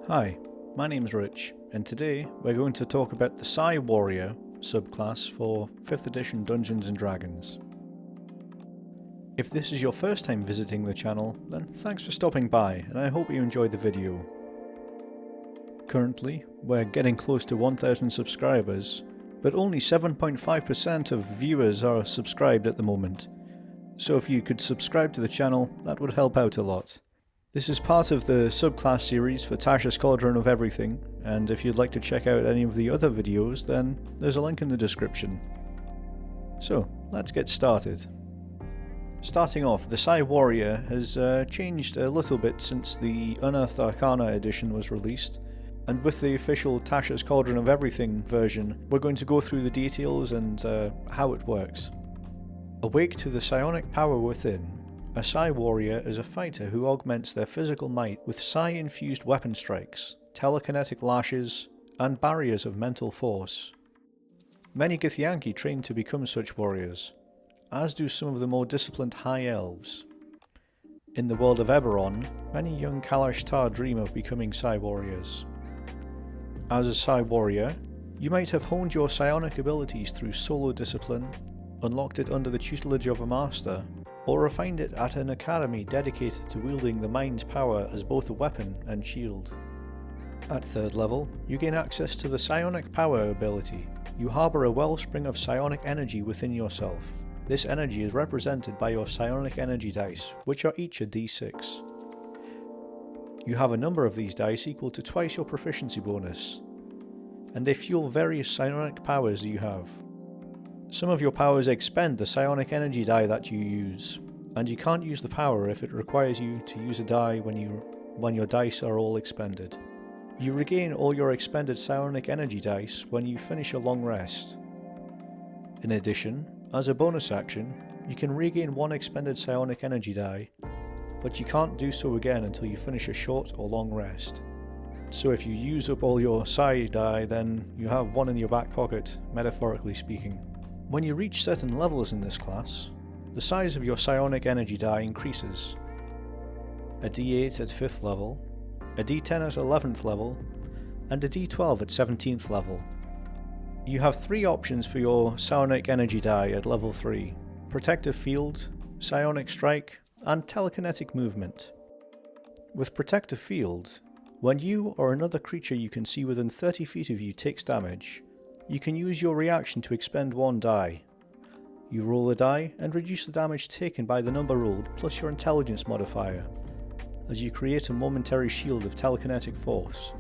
Hi, my name's Rich, and today we're going to talk about the Psi Warrior subclass for 5th edition Dungeons & Dragons. If this is your first time visiting the channel, then thanks for stopping by, and I hope you enjoyed the video. Currently, we're getting close to 1,000 subscribers, but only 7.5% of viewers are subscribed at the moment, so if you could subscribe to the channel, that would help out a lot. This is part of the subclass series for Tasha's Cauldron of Everything, and if you'd like to check out any of the other videos, then there's a link in the description. So, let's get started. Starting off, the Psi Warrior has changed a little bit since the Unearthed Arcana edition was released, and with the official Tasha's Cauldron of Everything version, we're going to go through the details and how it works. Awake to the psionic power within. A Psi Warrior is a fighter who augments their physical might with Psi-infused weapon strikes, telekinetic lashes, and barriers of mental force. Many Githyanki train to become such warriors, as do some of the more disciplined High Elves. In the world of Eberron, many young Kalash Tar dream of becoming Psi Warriors. As a Psi Warrior, you might have honed your psionic abilities through solo discipline, unlocked it under the tutelage of a master, or refined it at an academy dedicated to wielding the mind's power as both a weapon and shield. At 3rd level, you gain access to the Psionic Power ability. You harbour a wellspring of psionic energy within yourself. This energy is represented by your psionic energy dice, which are each a d6. You have a number of these dice equal to twice your proficiency bonus, and they fuel various psionic powers you have. Some of your powers expend the psionic energy die that you use, and you can't use the power if it requires you to use a die when your dice are all expended. You regain all your expended psionic energy dice when you finish a long rest. In addition, as a bonus action, you can regain one expended psionic energy die, but you can't do so again until you finish a short or long rest. So if you use up all your psi die, then you have one in your back pocket, metaphorically speaking. When you reach certain levels in this class, the size of your psionic energy die increases. A d8 at 5th level, a d10 at 11th level, and a d12 at 17th level. You have 3 options for your psionic energy die at level 3: Protective Field, Psionic Strike, and Telekinetic Movement. With Protective Field, when you or another creature you can see within 30 feet of you takes damage, you can use your reaction to expend one die. You roll a die and reduce the damage taken by the number rolled plus your intelligence modifier, as you create a momentary shield of telekinetic force.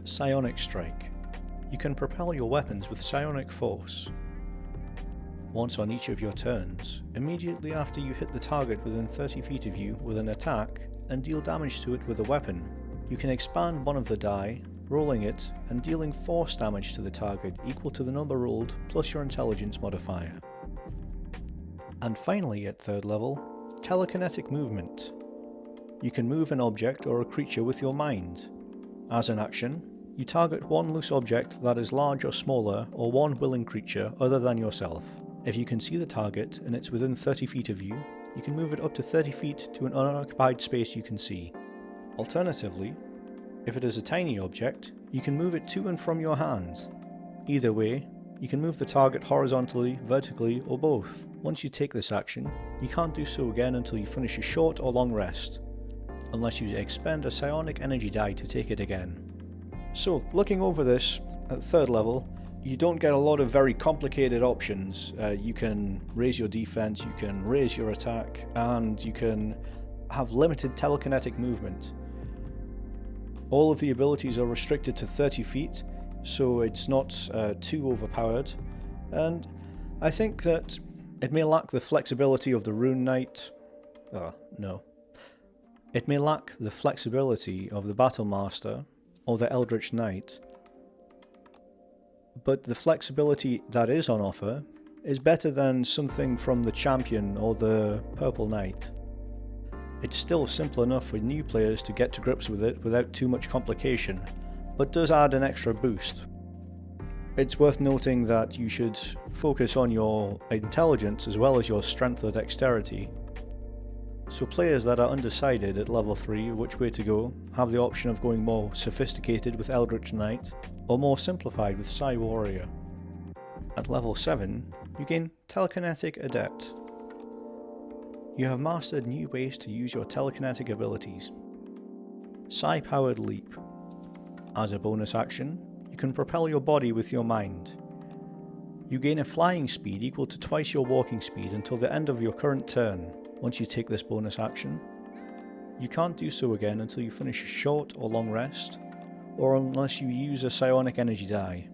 Psionic Strike. You can propel your weapons with psionic force. Once on each of your turns, immediately after you hit the target within 30 feet of you with an attack and deal damage to it with a weapon, you can expand one of the die, rolling it and dealing force damage to the target equal to the number rolled plus your intelligence modifier. And finally, at 3rd level, Telekinetic Movement. You can move an object or a creature with your mind. As an action, you target one loose object that is large or smaller, or one willing creature other than yourself. If you can see the target and it's within 30 feet of you, you can move it up to 30 feet to an unoccupied space you can see. Alternatively, if it is a tiny object, you can move it to and from your hand. Either way, you can move the target horizontally, vertically, or both. Once you take this action, you can't do so again until you finish a short or long rest, unless you expend a psionic energy die to take it again. So, looking over this, at 3rd level, you don't get a lot of very complicated options. You can raise your defense, you can raise your attack, and you can have limited telekinetic movement. All of the abilities are restricted to 30 feet, so it's not too overpowered, and I think that it may lack the flexibility of the Rune Knight. It may lack the flexibility of the Battle Master or the Eldritch Knight, but the flexibility that is on offer is better than something from the Champion or the Purple Knight. It's still simple enough for new players to get to grips with it without too much complication, but does add an extra boost. It's worth noting that you should focus on your intelligence as well as your strength or dexterity. So players that are undecided at level 3 which way to go have the option of going more sophisticated with Eldritch Knight or more simplified with Psi Warrior. At level 7 you gain Telekinetic Adept. You have mastered new ways to use your telekinetic abilities. Psi Powered Leap. As a bonus action, you can propel your body with your mind. You gain a flying speed equal to twice your walking speed until the end of your current turn. Once you take this bonus action, you can't do so again until you finish a short or long rest, or unless you use a psionic energy die.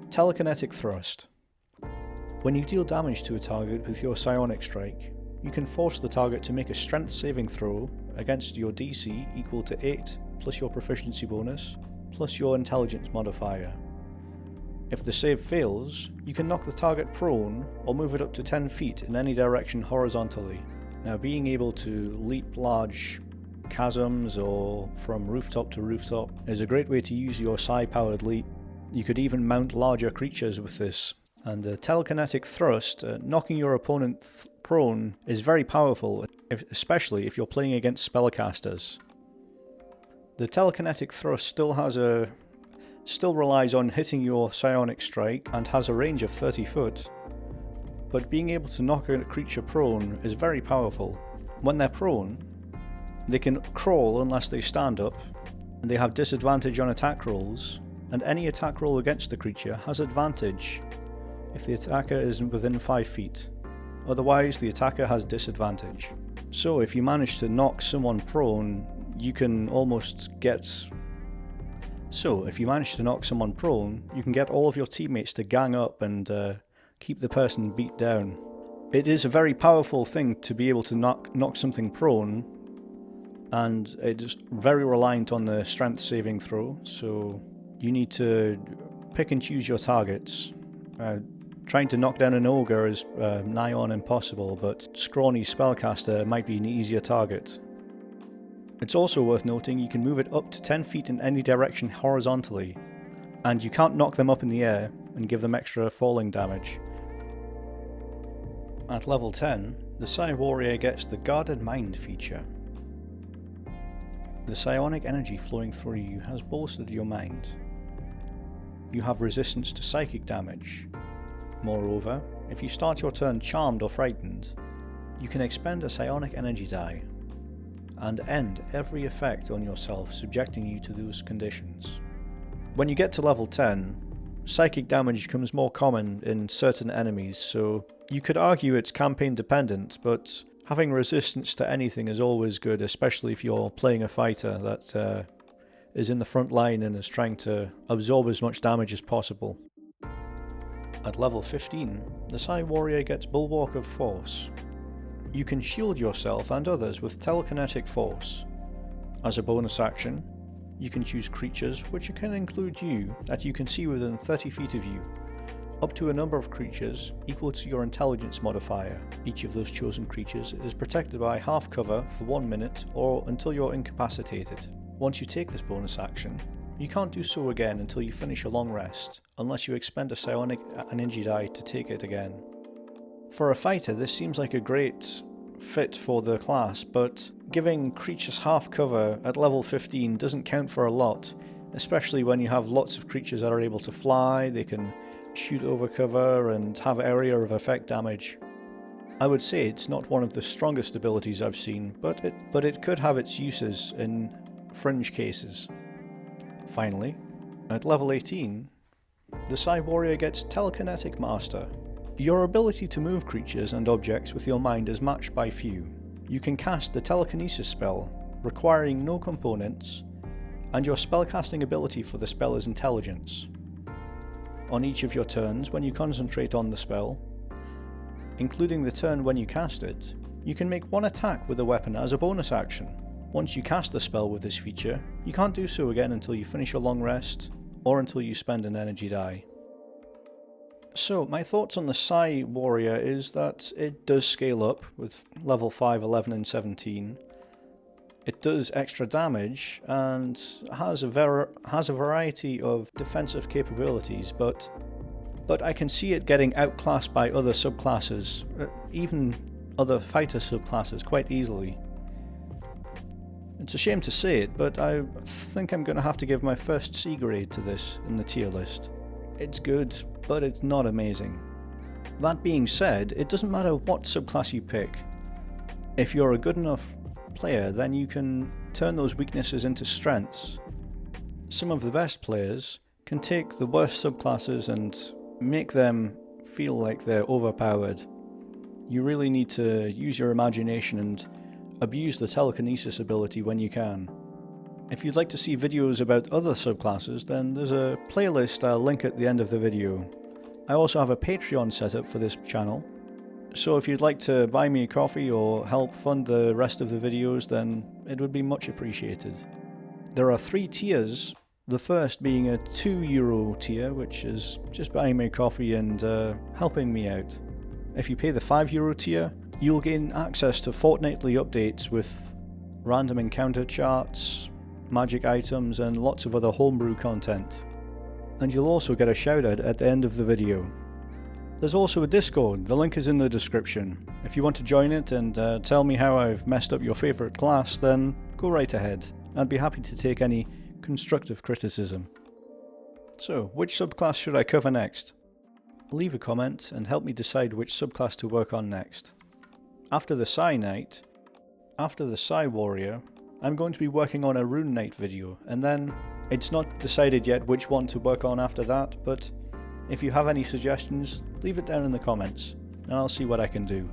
Telekinetic Thrust. When you deal damage to a target with your psionic strike, you can force the target to make a strength saving throw against your DC equal to 8 plus your proficiency bonus plus your intelligence modifier. If the save fails, you can knock the target prone or move it up to 10 feet in any direction horizontally. Now, being able to leap large chasms or from rooftop to rooftop is a great way to use your psi-powered leap. You could even mount larger creatures with this. And the Telekinetic Thrust, knocking your opponent prone, is very powerful, especially if you're playing against spellcasters. The Telekinetic Thrust still relies on hitting your psionic strike and has a range of 30 foot, but being able to knock a creature prone is very powerful. When they're prone, they can crawl unless they stand up, and they have disadvantage on attack rolls, and any attack roll against the creature has advantage if the attacker is within 5 feet. Otherwise, the attacker has disadvantage. So if you manage to knock someone prone, you can get all of your teammates to gang up and keep the person beat down. It is a very powerful thing to be able to knock something prone, and it is very reliant on the strength saving throw, so you need to pick and choose your targets. Trying to knock down an ogre is nigh on impossible, but scrawny spellcaster might be an easier target. It's also worth noting you can move it up to 10 feet in any direction horizontally, and you can't knock them up in the air and give them extra falling damage. At level 10, the Psi Warrior gets the Guarded Mind feature. The psionic energy flowing through you has bolstered your mind. You have resistance to psychic damage. Moreover, if you start your turn charmed or frightened, you can expend a psionic energy die and end every effect on yourself subjecting you to those conditions. When you get to level 10, psychic damage becomes more common in certain enemies, so you could argue it's campaign dependent, but having resistance to anything is always good, especially if you're playing a fighter that is in the front line and is trying to absorb as much damage as possible. At level 15, the Psi Warrior gets Bulwark of Force. You can shield yourself and others with Telekinetic Force. As a bonus action, you can choose creatures, which can include you, that you can see within 30 feet of you, up to a number of creatures equal to your intelligence modifier. Each of those chosen creatures is protected by half cover for 1 minute or until you're incapacitated. Once you take this bonus action, you can't do so again until you finish a long rest, unless you expend a psionic energy die to take it again. For a fighter, this seems like a great fit for the class, but giving creatures half cover at level 15 doesn't count for a lot, especially when you have lots of creatures that are able to fly, they can shoot over cover and have area of effect damage. I would say it's not one of the strongest abilities I've seen, but it could have its uses in fringe cases. Finally, at level 18, the Psi Warrior gets Telekinetic Master. Your ability to move creatures and objects with your mind is matched by few. You can cast the telekinesis spell, requiring no components, and your spellcasting ability for the spell is intelligence. On each of your turns, when you concentrate on the spell, including the turn when you cast it, you can make one attack with the weapon as a bonus action. Once you cast the spell with this feature, you can't do so again until you finish a long rest, or until you spend an energy die. So, my thoughts on the Psi Warrior is that it does scale up with level 5, 11 and 17. It does extra damage and has a variety of defensive capabilities, but I can see it getting outclassed by other subclasses. Even other fighter subclasses quite easily. It's a shame to say it, but I think I'm going to have to give my first C grade to this in the tier list. It's good, but it's not amazing. That being said, it doesn't matter what subclass you pick. If you're a good enough player, then you can turn those weaknesses into strengths. Some of the best players can take the worst subclasses and make them feel like they're overpowered. You really need to use your imagination and abuse the telekinesis ability when you can. If you'd like to see videos about other subclasses, then there's a playlist I'll link at the end of the video. I also have a Patreon set up for this channel, so if you'd like to buy me a coffee or help fund the rest of the videos, then it would be much appreciated. There are 3 tiers, the first being a €2 tier, which is just buying me a coffee and helping me out. If you pay the €5 tier, you'll gain access to fortnightly updates with random encounter charts, magic items, and lots of other homebrew content. And you'll also get a shoutout at the end of the video. There's also a Discord, the link is in the description. If you want to join it and tell me how I've messed up your favourite class, then go right ahead. I'd be happy to take any constructive criticism. So, which subclass should I cover next? Leave a comment and help me decide which subclass to work on next. After the Psi Knight, after the Psi Warrior, I'm going to be working on a Rune Knight video, and then it's not decided yet which one to work on after that, but if you have any suggestions, leave it down in the comments, and I'll see what I can do.